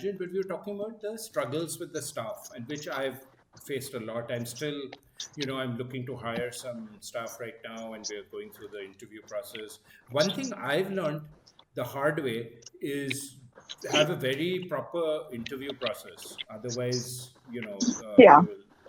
But we were talking about the struggles with the staff, and which I've faced a lot. I'm still, I'm looking to hire some staff right now, and we're going through the interview process. One thing I've learned the hard way is have a very proper interview process. Otherwise, Yeah.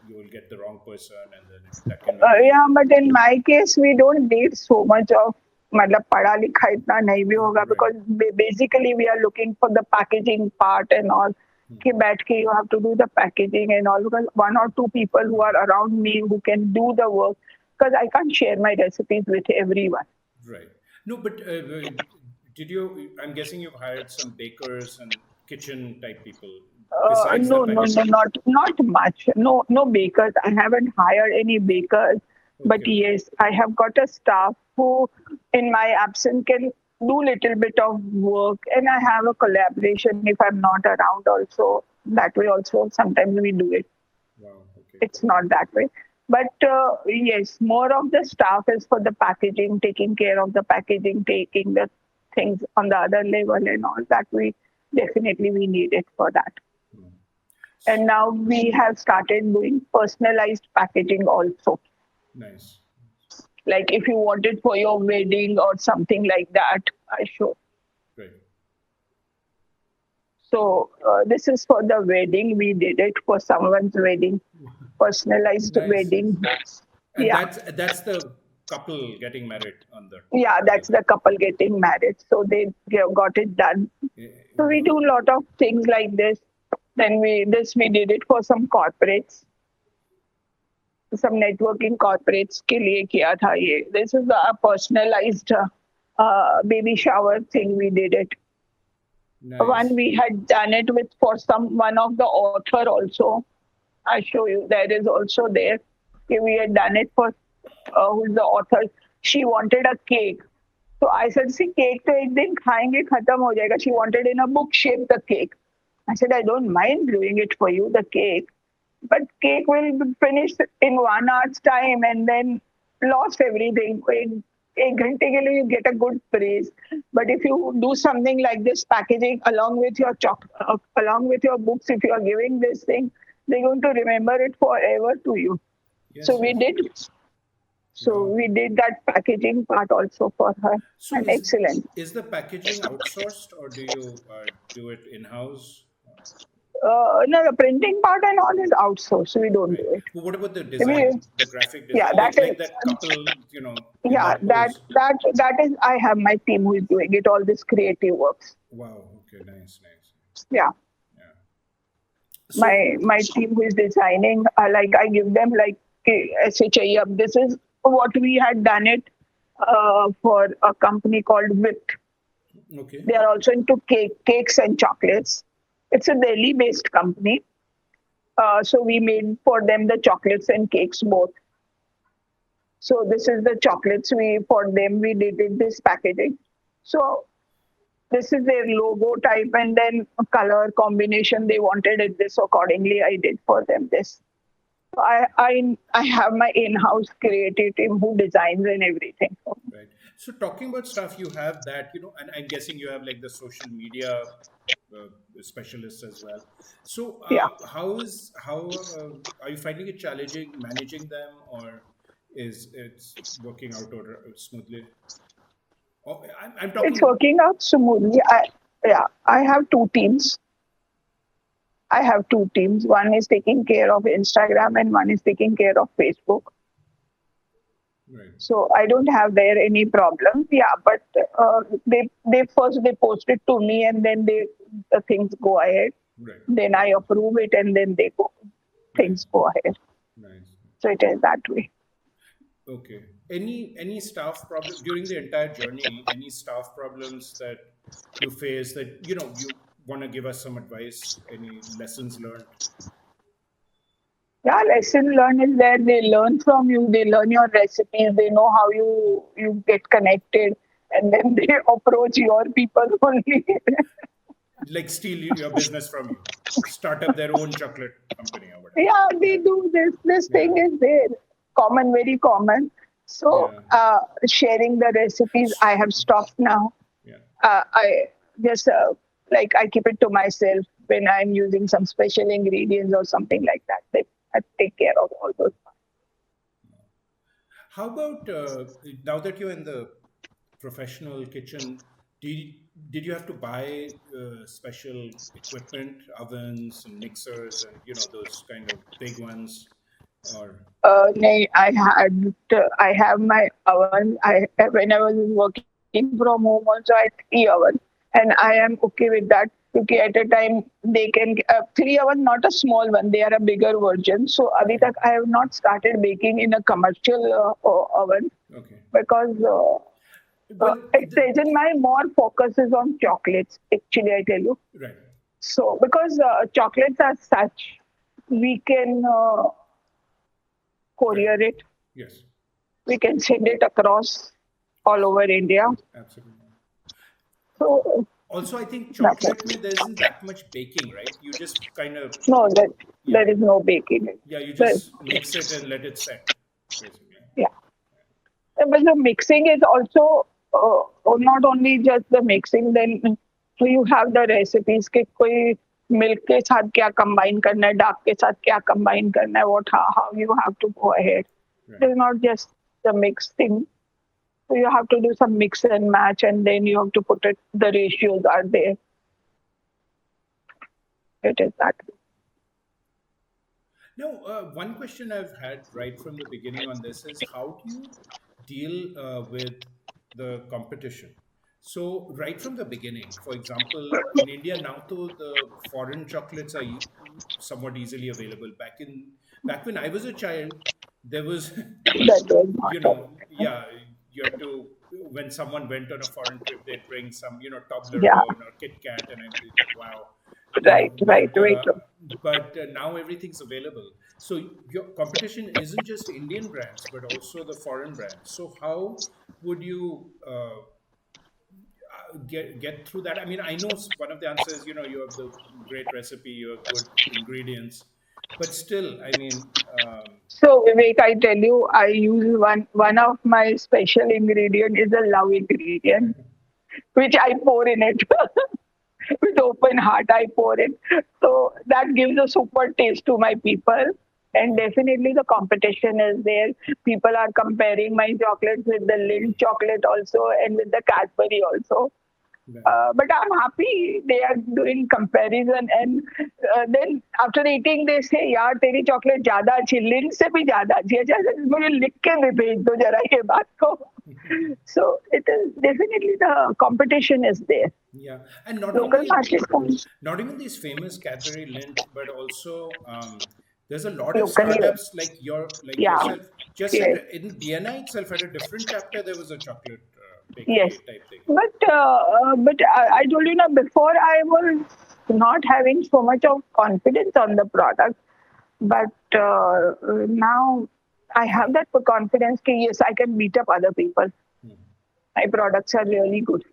you will get the wrong person, and then that can really. Yeah, but in my case, we don't need so much of मतलब पढ़ा लिखा इतना नहीं भी होगा Right. because basically we are looking for the packaging part and all. कि बैठ के you have to do the packaging and all because one or two people who are around me who can do the work because I can't share my recipes with everyone. Right. No, but did you? I'm guessing you've hired some bakers and kitchen type people besides the No, packaging. not much. No bakers. I haven't hired any bakers. But Okay. yes, I have got a staff who, in my absence, can do little bit of work, and I have a collaboration if I'm not around. Also, that way also sometimes we do it. Wow. Okay. It's not that way. But yes, more of the staff is for the packaging, taking care of the packaging, taking the things on the other level and all that. We definitely we need it for that. And now we have started doing personalized packaging also. Nice. Like if you want it for your wedding or something like that, I show. Great. So this is for the wedding. We did it for someone's wedding, personalized Nice. wedding. And Yeah. that's the couple getting married on the. Yeah, that's the couple getting married. So they got it done. So we do a lot of things like this. Then we did it for some corporates, some networking corporates के लिए किया था ये. This is a personalized baby shower thing. We did it. Nice. One we had done it with for one of the author also. I show you. There is also there. Okay, we had done it for who's the author. She wanted a cake. So I said, see, cake तो एक दिन खाएंगे खत्म हो जाएगा. She wanted in a book shape the cake. I said, I don't mind doing it for you, the cake. But cake will be finished in 1 hour's time and then lost everything. एक घंटे के लिए you get a good praise. But if you do something like this packaging along with your along with your books, if you are giving this thing, they're going to remember it forever to you. Yes, So we did. So we did that packaging part also for her. So and excellent. Is the packaging outsourced or do you do it in-house? No, the printing part and all is outsourced. We don't do it. Well, what about the design, the graphic design? Yeah, like that couple, Yeah, that is. I have my team who is doing it. All this creative works. Wow. Okay. Nice. Yeah. So, my team who is designing, like I give them like ऐसे चाहिए. अब this is what we had done it for a company called Whipped. Okay. They are also into cakes and chocolates. It's a Delhi-based company. So we made for them the chocolates and cakes both. So this is the chocolates for them we did this packaging. So this is their logo type and then color combination. They wanted it this accordingly. I did for them this. So I have my in-house creative team who designs and everything. Right. So talking about stuff, you have that, and I'm guessing you have like the social media specialists as well. So how are you finding it challenging managing them, or is it's working out smoothly? Oh, I'm talking. It's working out smoothly. I have two teams. One is taking care of Instagram and one is taking care of Facebook. Right. So I don't have there any problem. Yeah, but they first post it to me and then the things go ahead. Right. Then I approve it and then things go ahead. Nice. So it is that way. Okay. Any staff problems during the entire journey? Any staff problems that you face that you want to give us some advice? Any lessons learned? Yeah, lesson learned is that they learn from you. They learn your recipes. They know how you get connected, and then they approach your people only. Like steal your business from you, start up their own chocolate company or whatever. Yeah, they do this. This thing is there, common, very common. So sharing the recipes, I have stopped now. Yeah. I just I keep it to myself. when I'm using some special ingredients or something like that. I take care of all those. How about now that you're in the professional kitchen? Did did you have to buy special equipment, ovens and mixers, and those kind of big ones, or No, I have my oven. When I was working from home, also I had 3 oven, and I am okay with that. Because at a time they can 3 oven, not a small one. They are a bigger version. So abhi okay, tak I have not started baking in a commercial oven okay. because Well, at present my more focus is on chocolates. Actually, I tell you. right. So because chocolates are such, we can Right. courier it. Yes. We can send it across all Yes. over India. Absolutely. So Also, I think that's it. chocolate mein there isn't that much baking, right? You just kind of, No, yeah, there is no baking. yeah. You There, just mix it and let it set, basically. yeah. But the mixing is also not only just the mixing. Then you have the recipes कि कोई milk के साथ क्या combine करना है, dark के साथ क्या combine करना है, what how you have to go ahead. Right. It is not just the mix thing. So you have to do some mix and match, and then you have to put it. The ratios are there. It is that. Now, one question I've had right from the beginning on this is how do you deal with the competition? So, right from the beginning, for example, in India now, though the foreign chocolates are somewhat easily available. Back when I was a child, there was That was not yeah, you had to when someone went on a foreign trip, they'd bring some, yeah, Toblerone or Kit Kat, and I'd be like, wow, right, right, but very true. now everything's available. So your competition isn't just Indian brands, but also the foreign brands. So how would you get through that? I mean, I know one of the answers, you have the great recipe, you have good ingredients, but still, I mean, So Vivek, I tell you, I use one of my special ingredient is a love ingredient, which I pour in it with open heart. I pour it, so that gives a super taste to my people. And definitely the competition is there. People are comparing my chocolates with the Lind chocolate also and with the Cadbury also. right. But I'm happy they are doing comparison, and then after eating they say यार तेरी chocolate ज्यादा अच्छी link से भी ज्यादा अच्छी है जैसे मुझे लिख के भी भेज दो जरा ये बात को. So it is definitely the competition is there. Yeah, and Local market comes not even these famous Cadbury Lindt, but also there's a lot of locally. startups like Yeah. yourself. Just Yes. in BNI itself had a different chapter. There was a chocolate Yes. bakery type thing. But I told you now before I was not having so much of confidence on the product, but now I have that confidence that yes, I can beat up other people. Hmm. My products are really good.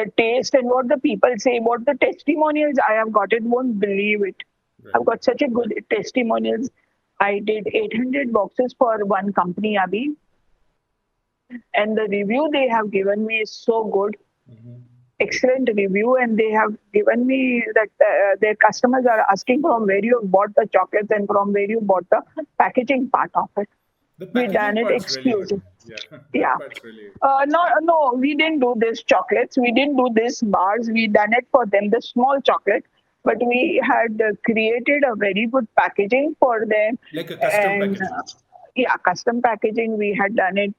The taste and what the people say, what the testimonials I have got, it won't believe it. Right. I've got such a good testimonials. I did 800 boxes for one company, Abhi, and the review they have given me is so good, Mhm. excellent review, and they have given me that their customers are asking from where you bought the chocolates and from where you bought the packaging part of it. The We done packaging it part's really good. exclusive. Yeah, that Yeah. part's really. No, no, we didn't do this chocolates. We didn't do this bars. We done it for them, the small chocolate. But we had created a very good packaging for them, Like a custom and packaging. yeah, custom packaging. We had done it.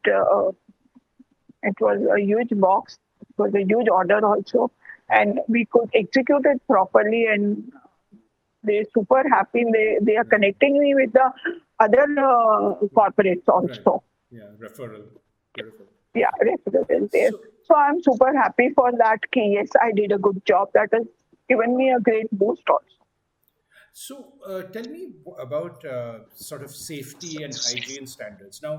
It was a huge box. It was a huge order also, Right. and we could execute it properly. And they're super happy. They are Right. connecting me with the other corporates Right. also. Yeah. Referral. Beautiful. Yeah, referral is there. So So I'm super happy for that. Yes, I did a good job. That has given me a great boost also. Tell me about sort of safety and hygiene standards. Now,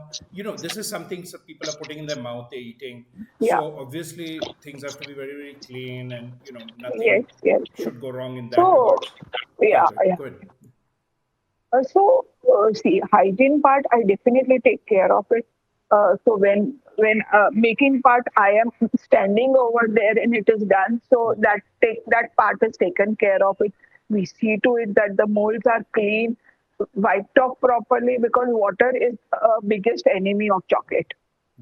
this is something some people are putting in their mouth, they're eating. Yeah. So obviously, things have to be very, very clean, and Yes, nothing yes, yes. should go wrong in that So regards. Yeah, yeah, yeah. go ahead. See, hygiene part, I definitely take care of it. So when when making part, I am standing over there and it is done. So that part is taken care of. It we see to it that the molds are clean, wiped off properly, because water is biggest enemy of chocolate.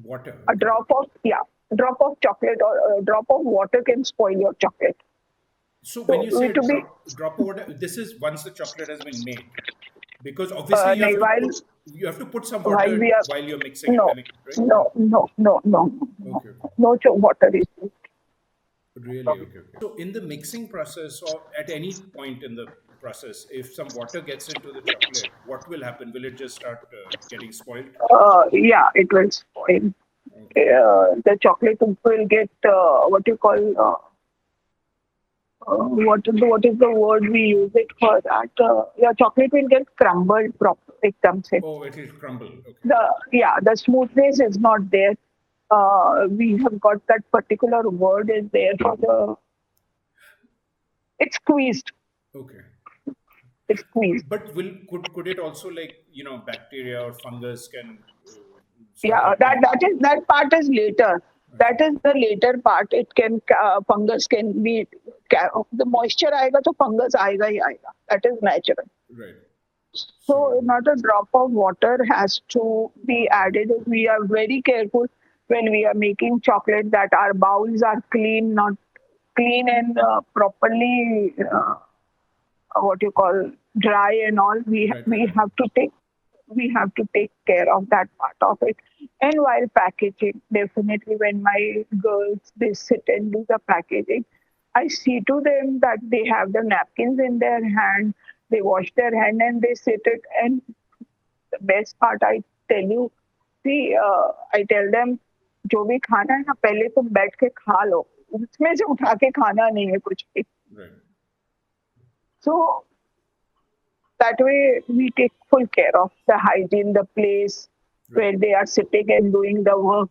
Water. A Okay. drop of chocolate or a drop of water can spoil your chocolate. So when So you we say to be drop of water, this is once the chocolate has been made, because obviously you have nahi, to put some while we water are while you're mixing it. I no mean, right? no Okay. Okay. no water is used. Really? Okay. Okay. So in the mixing process, or at any point in the process, if some water gets into the chocolate, what will happen? Will it just start getting spoiled? Yeah, it will spoil. Okay. The chocolate will get what you call what is the word we use it for that? Yeah, chocolate will get crumbled proper. Ekdam se. Oh, it will crumble. Okay. The smoothness is not there. We have got that particular word is there for the. It's squeezed. Okay. It's squeezed. But will could it also, like, bacteria or fungus can start Yeah, happening? that part is later. Okay. That is the later part. It can fungus can be the moisture आएगा तो fungus आएगा ही आएगा. That is natural. Right. So So. not a drop of water has to be added. We are very careful when we are making chocolate that our bowls are clean, not clean and properly what you call dry and all. Right. Right. Right. We have to take care of that part of it. And while packaging, definitely when my girls they sit and do the packaging, I see to them that they have the napkins in their hand, they wash their hand and they sit it. And the best part I tell you, see, I tell them जो भी खाना है ना पहले तुम बैठ के खा लो उसमें से उठा के खाना नहीं है कुछ भी. Right. So that way we take full care of the hygiene, the place Right. where they are sitting and doing the work.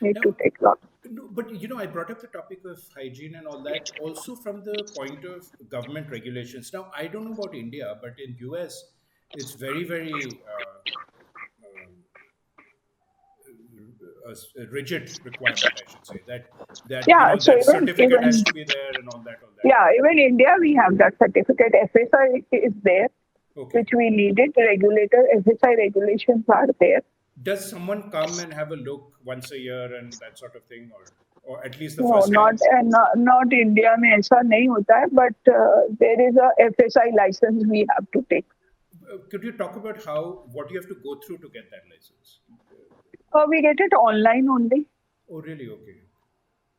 Need Now, to take lot. no, but I brought up the topic of hygiene and all that also from the point of government regulations. Now, I don't know about India, but in US, it's very, very a rigid requirement, I should say, Yeah, so that certificate has to be there and all that. even India we have that certificate. FSI is there, Okay. which we needed. Regulator FSI regulations are there. Does someone come and have a look once a year and that sort of thing, or at least the No, first time? not India में ऐसा नहीं होता है. But there is a FSI license we have to take. Could you talk about what you have to go through to get that license? We get it online only. Oh, really? Okay.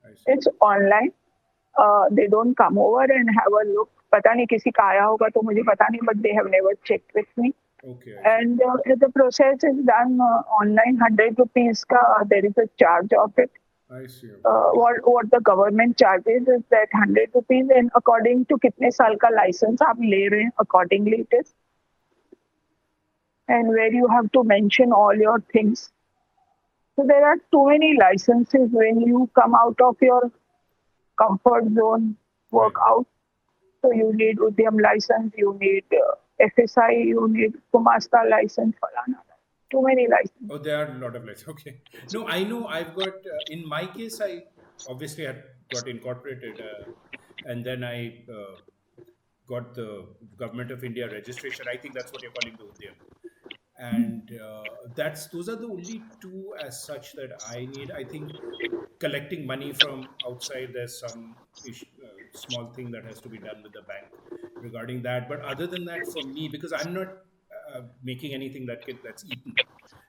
I see. It's online. They don't come over and have a look. पता नहीं किसी का आया होगा तो मुझे पता नहीं, but they have never checked with me. Okay. I see. And the process is done online. ₹100 ka there is a charge of it. I see. Okay. What the government charges is that ₹100, and according to कितने साल का license आप ले रहे हैं, accordingly it is. And where you have to mention all your things. So there are too many licenses when you come out of your comfort zone, work Right. out. So you need Udyam license, you need FSI, you need Kumasta license, falana. Too many licenses. Oh, there are a lot of lights. Okay. No, I know I've got, in my case, I obviously had got incorporated, and then I got the Government of India registration. I think that's what you're calling the Udyam. And those are the only two as such that I need. I think collecting money from outside, there's some small thing that has to be done with the bank regarding that. But other than that, for me, because I'm not making anything that's eaten,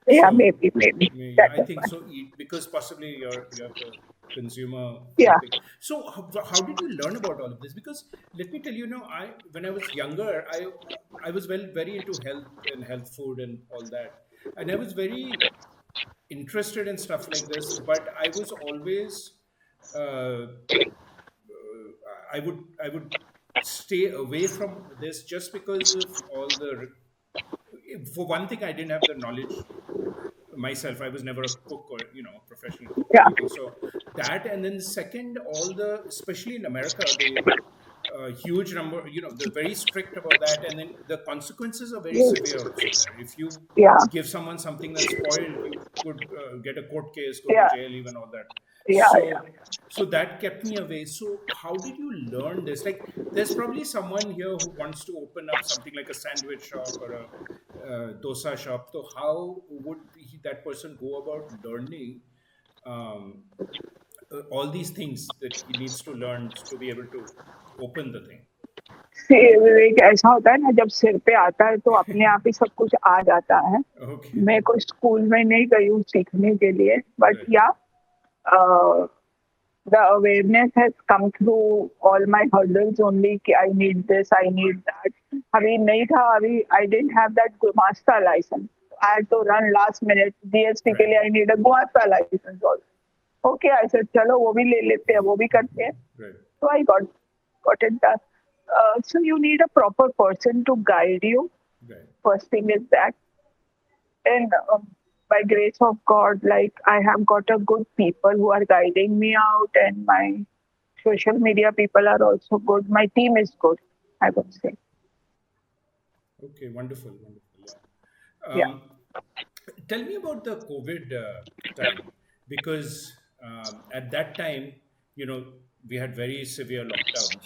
Yeah, so maybe. yeah, That I is think fine. so. Because possibly you have the consumer Yeah. thing. So how did you learn about all of this? Because let me tell you, I when I was younger, I was very into health and health food and all that, and I was very interested in stuff like this. But I was always uh, I would stay away from this just because of all the. For one thing, I didn't have the knowledge myself. I was never a cook or professional cook or Yeah. anything. So that, and then second, all the, especially in America, they a huge number, they're very strict about that, and then the consequences are very severe Yes. also there. If you Yeah. give someone something that's spoiled, you could get a court case, go to Yeah. jail, even all that. Yeah. So so that kept me away. So how did you learn this? Like, there's probably someone here who wants to open up something like a sandwich shop or a dosa shop. So how would that person go about learning um, all these things that he needs to learn to be able to open the thing? विवेक ऐसा होता है ना जब सिर पे आता है तो अपने आप ही सब कुछ आ जाता है Okay. मैं कोई स्कूल में नहीं गई हूँ सीखने के लिए बट Right. या the awareness has come through all my hurdles only कि I need this, I need that. अभी नहीं था अभी I didn't have that Gumasta license. I had to run last minute. GST के Right. लिए I need a Gumasta license also. Okay, I said चलो वो भी ले लेते हैं वो भी करते हैं. Right. So I got it done. So you need a proper person to guide you. Right. First thing is that, and by grace of God, like I have got a good people who are guiding me out, and my social media people are also good. My team is good, I would say. Okay. Wonderful. Wonderful. Yeah. Yeah, Tell me about the COVID time, because at that time, you know, we had very severe lockdowns.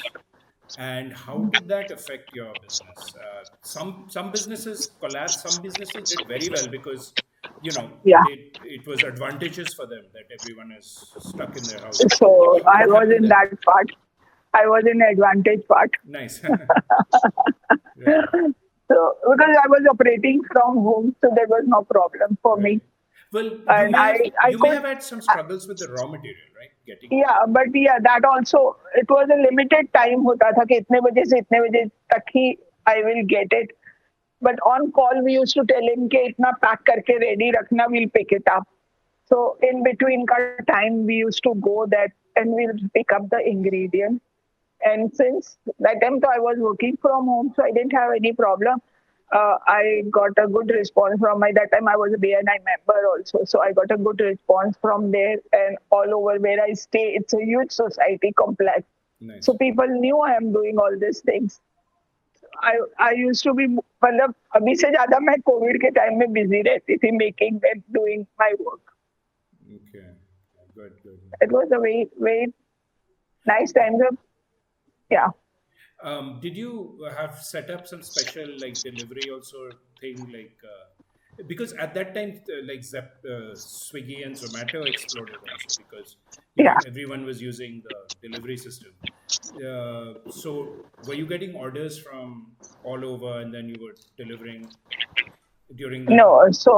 And how did that affect your business? Some businesses collapsed. Some businesses did very well because, yeah. it was advantageous for them that everyone is stuck in their houses. So I What was happened in there? that part. I was in advantage part. Nice. Right. So because I was operating from home, so there was no problem for Right. me, Well, you and may have I you may could. have had some struggles with the raw material, right? Getting Yeah, but yeah, that also it was a limited time होता था कि इतने बजे से इतने बजे तक ही I will get it. But on call we used to tell him कि इतना पैक करके ready रखना, we'll pick it up. So in between का time we used to go that and we'll pick up the ingredients. And since that time I was working from home, so I didn't have any problem. I got a good response from my that time I was a BNI member also, so I got a good response from there and all over where I stay. It's a huge society complex, so nice. people knew I am doing all these things. I used to be मतलब अभी से ज़्यादा मैं Covid के time में busy रहती थी making and doing my work. Okay. Good. Good. It was a very nice time. Yeah. Did you have set up some special like delivery also thing like because at that time like Swiggy and Zomato exploded also because Yeah. everyone was using the delivery system. So were you getting orders from all over and then you were delivering during that? No, so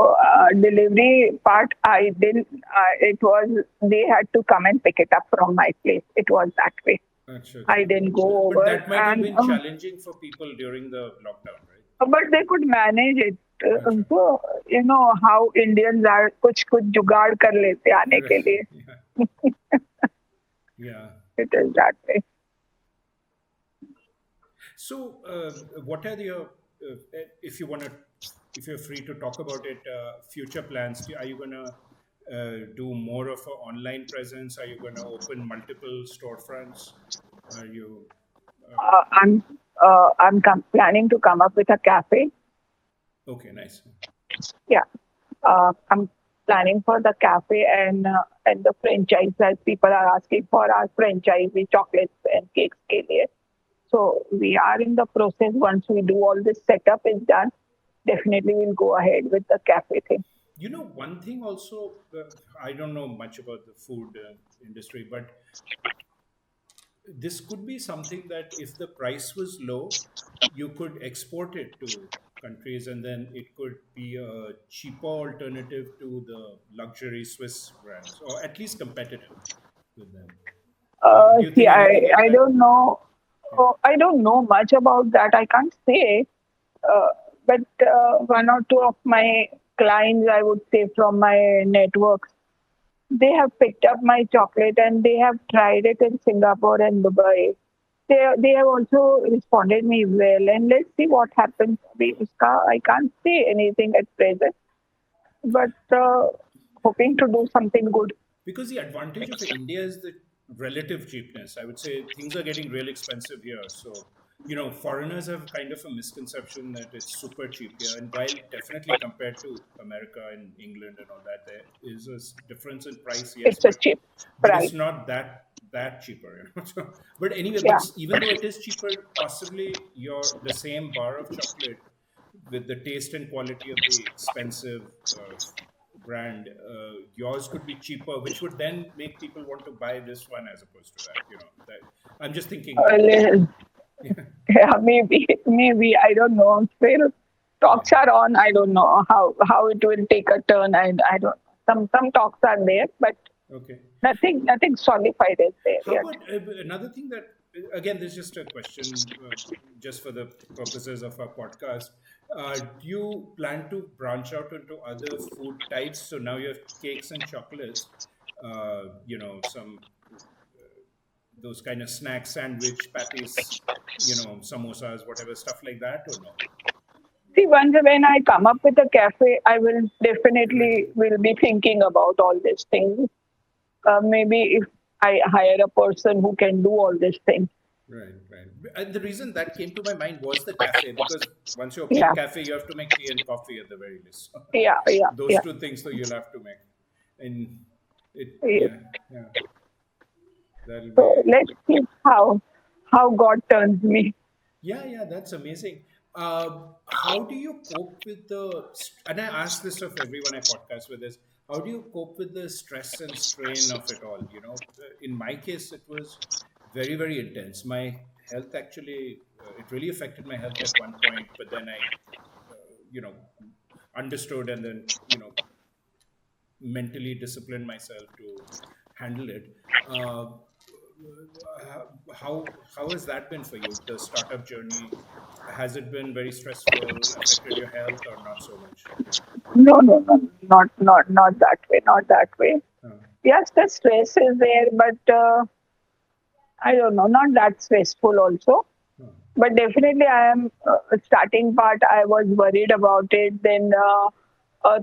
delivery part I didn't. It was they had to come and pick it up from my place. It was that way. Acha, acha. I didn't go But over, that might have and been challenging for people during the lockdown, right? but they could manage it. Acha. So you know how Indians are, कुछ कुछ जुगाड़ कर लेते आने के Right. लिए. Yeah. Yeah. It is that way. So, what are your, if you want to, if you're free to talk about it, future plans? Are you going to do more of an online presence? Are you going to open multiple storefronts? Are you, Uh, I'm planning to come up with a cafe. okay, nice. Yeah, I'm planning for the cafe and the franchise that people are asking for our franchise with chocolates and cakes के लिए. So we are in the process. Once we do all this setup is done, definitely we'll go ahead with the cafe thing. One thing also, I don't know much about the food industry, but this could be something that if the price was low, you could export it to countries and then it could be a cheaper alternative to the luxury Swiss brands, or at least competitive with them. Do you See, think anything like I that? don't know. Yeah. Oh, I don't know much about that. I can't say. Uh, but one or two of my clients, I would say from my networks, they have picked up my chocolate and they have tried it in Singapore and Dubai. They have also responded me well, and let's see what happens. I can't say anything at present, but hoping to do something good. Because the advantage of India is that relative cheapness. I would say things are getting real expensive here. So, foreigners have kind of a misconception that it's super cheap here. And while definitely compared to America and England and all that, there is a difference in price, yes, It's a cheap but price. it's not that cheaper. So, but anyway, but Yeah, even though it is cheaper, possibly the same bar of chocolate with the taste and quality of the expensive brand, yours could be cheaper, which would then make people want to buy this one as opposed to that. That I'm just thinking. little. Yeah, Yeah, maybe I don't know. Still, yeah. talks are on. I don't know how it will take a turn. I don't. Some talks are there, but Okay. nothing solidified is there How yet. about another thing that, again, this is just a question, just for the purposes of our podcast. Do you plan to branch out into other food types? So now you have cakes and chocolates, some those kind of snack sandwich patties, samosas, whatever stuff like that, or no? See, once when I come up with a cafe, I will Right. definitely will be thinking about all these things. Maybe if I hire a person who can do all these things. Right, right. And the reason that came to my mind was the cafe, because once you open a Yeah, cafe, you have to make tea and coffee at the very least. yeah, yeah, Those yeah. two things, though, you'll have to make. And Yes. yeah, that'll So be, let's see how God turns me. yeah, that's amazing. How do you cope with and I ask this of everyone I podcast with, is how do you cope with the stress and strain of it all? In my case, it was very, very intense. My health actually, it really affected my health at one point, but then I, you know, understood, and then, mentally disciplined myself to handle it. How has that been for you? The startup journey, has it been very stressful? Affected your health or not so much? No, not that way, not that way. Uh, Yes, the stress is there, but I don't know, not that stressful also. uh, But definitely, I am starting part. I was worried about it. Then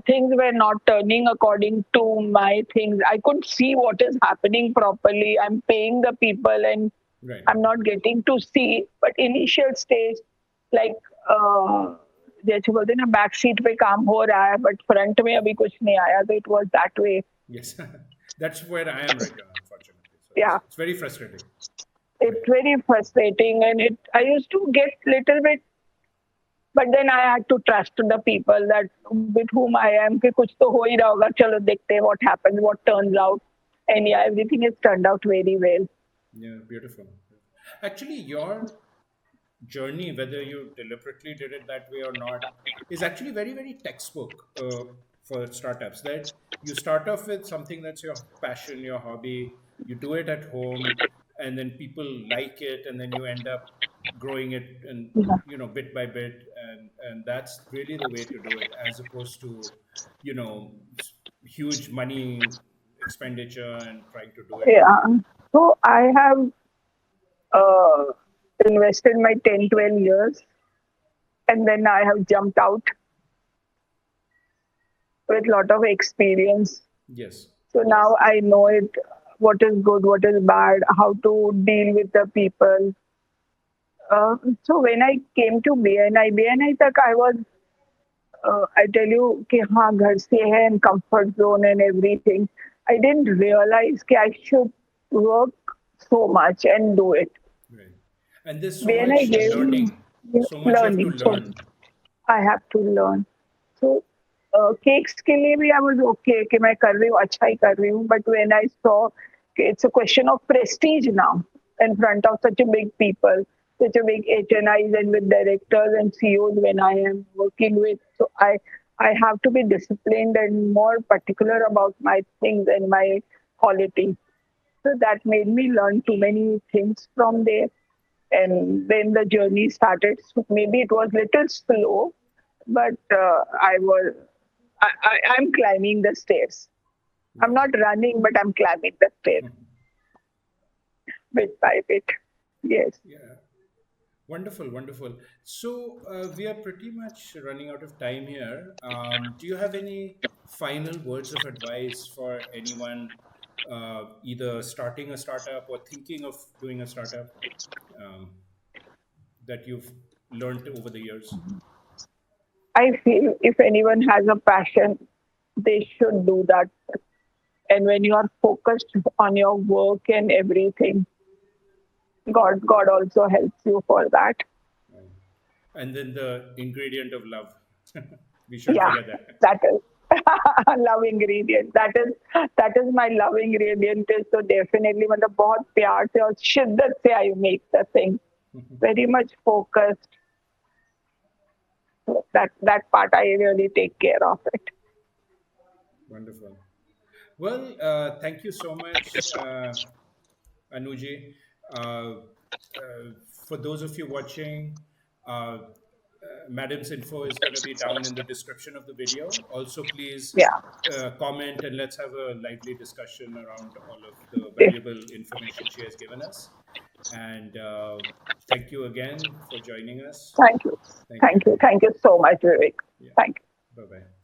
things were not turning according to my things. I couldn't see what is happening properly. I'm paying the people, and right. I'm not getting to see. But initial stage, like जैसे बोलते हैं ना back seat पे काम हो रहा है but front में अभी कुछ नहीं आया तो it was that way Yes, that's where I am right now, unfortunately. So या it's very frustrating. it's Right. very frustrating and it I used to get little bit but then I had to trust the people that with whom I am कि कुछ तो हो ही रहा होगा चलो देखते हैं what happens what turns out and yeah everything has turned out very well. Yeah, beautiful. Actually, your journey, whether you deliberately did it that way or not, is actually very, very textbook for startups. That you start off with something that's your passion, your hobby, you do it at home, and then people like it, and then you end up growing it, and Yeah. bit by bit, and that's really the way to do it, as opposed to you know huge money expenditure and trying to do it. Yeah. So I have uh, invested my 10-12 years and then I have jumped out with lot of experience. Yes. So now I know it, what is good, what is bad, how to deal with the people. So when I came to BNI तक I was, I tell you कि हाँ घर से है and comfort zone and everything. I didn't realize कि I should work so much and do it. Right. And there's so BNI much gave me learning, so much you have to learning, so learn. I have to learn. So cakes के लिए भी I was okay कि मैं कर रही हूँ अच्छा ही कर रही हूँ but when I saw it's a question of Prestige now in front of such a big people, such a big HNIs and with directors and CEOs when I am working with. So I have to be disciplined and more particular about my things and my quality. So that made me learn too many things from there. And then the journey started. So maybe it was little slow, but I'm climbing the stairs. I'm Right. not running, but I'm climbing the stairs bit by bit. Yes. Yeah. Wonderful, wonderful. So we are pretty much running out of time here. Do you have any final words of advice for anyone either starting a startup or thinking of doing a startup, um, that you've learned over the years? I feel if anyone has a passion, they should do that. And when you are focused on your work and everything, God also helps you for that. Right. And then the ingredient of love. We shouldn't Yeah, forget that. that is love ingredient. That is my love ingredient is so definitely मतलब बहुत प्यार से और शिद्दत से I make the thing. Very much focused. That part I really take care of it. Wonderful. Well, thank you so much, Anuji. For those of you watching, Madam's info is going to be down in the description of the video. Also, please Yeah. comment and let's have a lively discussion around all of the Yes. valuable information she has given us. And thank you again for joining us. Thank you. Thank you. Thank you. Thank you so much, Vivek. Yeah. Thank you. Bye bye.